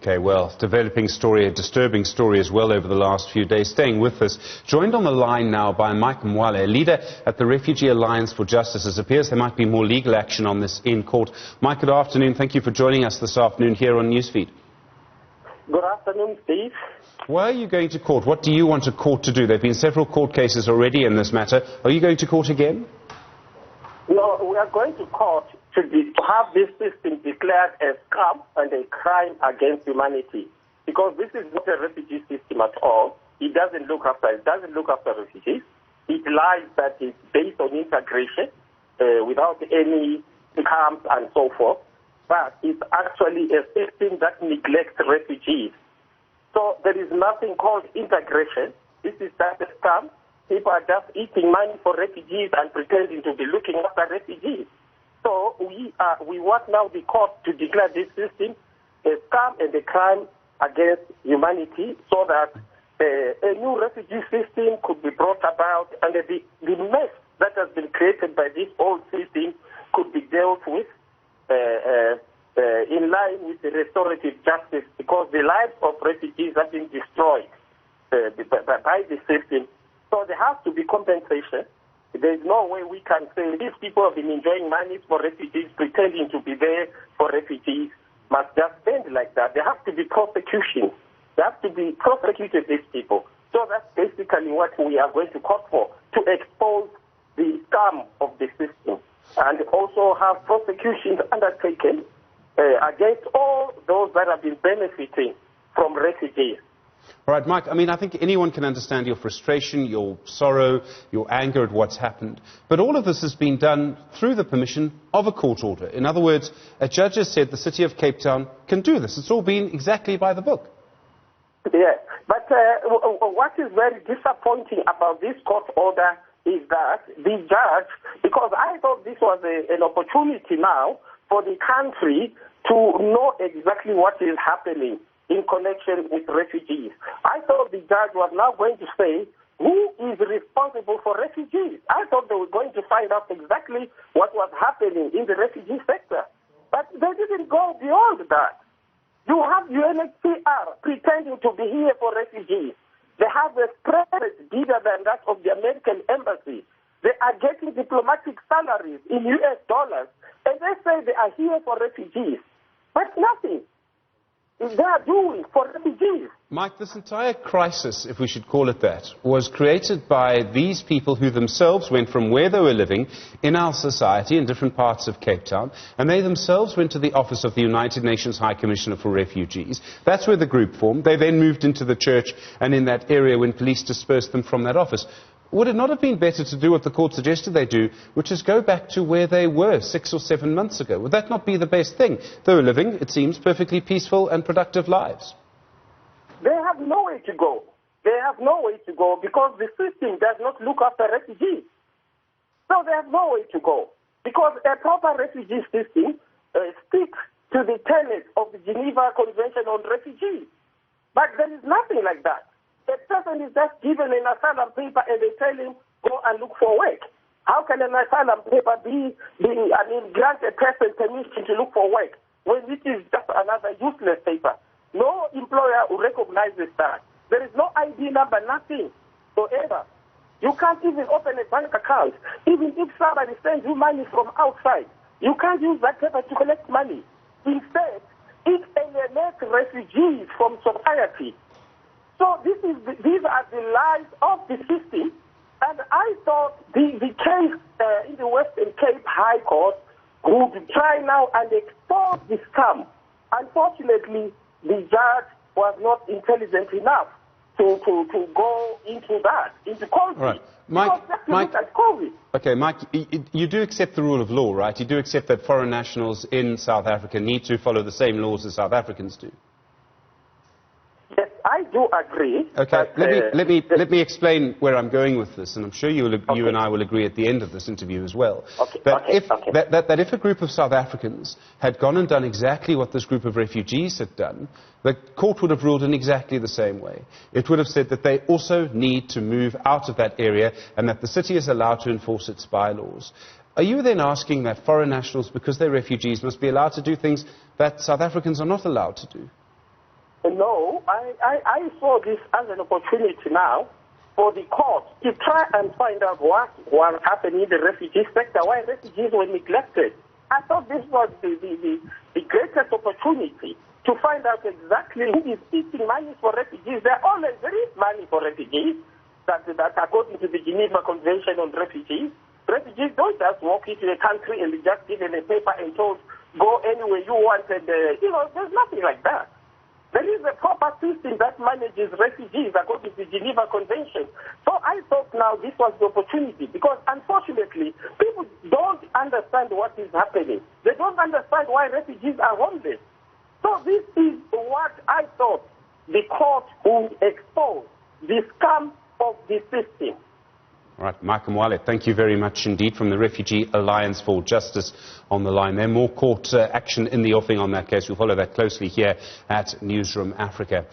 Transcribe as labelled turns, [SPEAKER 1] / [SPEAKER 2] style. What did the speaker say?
[SPEAKER 1] Okay, well, developing story, a disturbing story as well over the last few days. Staying with us, joined on the line now by Mike Mwale, a leader at the Refugee Alliance for Justice. It appears there might be more legal action on this in court. Mike, good afternoon. Thank you for joining us this afternoon here on Newsfeed.
[SPEAKER 2] Good afternoon, Steve.
[SPEAKER 1] Why are you going to court? What do you want a court to do? There have been several court cases already in this matter. Are you going to court again?
[SPEAKER 2] No, we are going to court to have this system declared a scam and a crime against humanity. Because this is not a refugee system at all. It doesn't look after refugees. It lies that it's based on integration without any camps and so forth. But it's actually a system that neglects refugees. So there is nothing called integration. This is just a scam. People are just eating money for refugees and pretending to be looking after refugees. So we want now the court to declare this system a scam and a crime against humanity, so that a new refugee system could be brought about, and the mess that has been created by this old system could be dealt with in line with the restorative justice, because the lives of refugees have been destroyed by the system. So there has to be compensation. There is no way we can say these people have been enjoying money for refugees, pretending to be there for refugees, must just end like that. There has to be prosecution. There has to be prosecuted, these people. So that's basically what we are going to court for, to expose the scam of the system, and also have prosecutions undertaken against all those that have been benefiting from refugees.
[SPEAKER 1] All right, Mike, I think anyone can understand your frustration, your sorrow, your anger at what's happened. But all of this has been done through the permission of a court order. In other words, a judge has said the city of Cape Town can do this. It's all been exactly by the book.
[SPEAKER 2] Yeah, but what is very disappointing about this court order is that the judge, because I thought this was an opportunity now for the country to know exactly what is happening in connection with refugees. I thought the judge was now going to say who is responsible for refugees. I thought they were going to find out exactly what was happening in the refugee sector. But they didn't go beyond that. You have UNHCR pretending to be here for refugees. They have a spread bigger than that of the American embassy. They are getting diplomatic salaries in US dollars, and they say they are here for refugees. But nothing they are doing for refugees.
[SPEAKER 1] Mike, this entire crisis, if we should call it that, was created by these people who themselves went from where they were living in our society in different parts of Cape Town, and they themselves went to the office of the United Nations High Commissioner for Refugees. That's where the group formed. They then moved into the church and in that area when police dispersed them from that office. Would it not have been better to do what the court suggested they do, which is go back to where they were 6 or 7 months ago? Would that not be the best thing? They were living, it seems, perfectly peaceful and productive lives.
[SPEAKER 2] They have nowhere to go. They have nowhere to go because the system does not look after refugees. So they have nowhere to go. Because a proper refugee system sticks to the tenets of the Geneva Convention on Refugees. But there is nothing like that. A person is just given an asylum paper and they tell him, go and look for work. How can an asylum paper grant a person permission to look for work when it is just another useless paper? No employer will recognize that. There is no ID number, nothing whatsoever. You can't even open a bank account. Even if somebody sends you money from outside, you can't use that paper to collect money. Instead, it alienates refugees from society. So these are the lies of the system, and I thought the case in the Western Cape High Court would try now and expose the scam. Unfortunately, the judge was not intelligent enough to go into that, into COVID.
[SPEAKER 1] Right. Mike, you do accept the rule of law, right? You do accept that foreign nationals in South Africa need to follow the same laws as South Africans do?
[SPEAKER 2] Yes, I do agree.
[SPEAKER 1] Okay, let me explain where I'm going with this, and I'm sure you and I will agree at the end of this interview as well. That if a group of South Africans had gone and done exactly what this group of refugees had done, the court would have ruled in exactly the same way. It would have said that they also need to move out of that area and that the city is allowed to enforce its bylaws. Are you then asking that foreign nationals, because they're refugees, must be allowed to do things that South Africans are not allowed to do?
[SPEAKER 2] No, I saw this as an opportunity now for the court to try and find out what was happening in the refugee sector, why refugees were neglected. I thought this was the greatest opportunity to find out exactly who is eating money for refugees. There is money for refugees that according to the Geneva Convention on Refugees. Refugees don't just walk into a country and be just given a paper and told, go anywhere you want, and, there's nothing like that. There is a proper system that manages refugees according to the Geneva Convention. So I thought now this was the opportunity, because unfortunately, people don't understand what is happening. They don't understand why refugees are homeless. So this is what I thought the court would expose, the scam of the system.
[SPEAKER 1] All right, Mike Mwale, thank you very much indeed from the Refugee Alliance for Justice on the line there. More court action in the offing on that case. We'll follow that closely here at Newsroom Africa.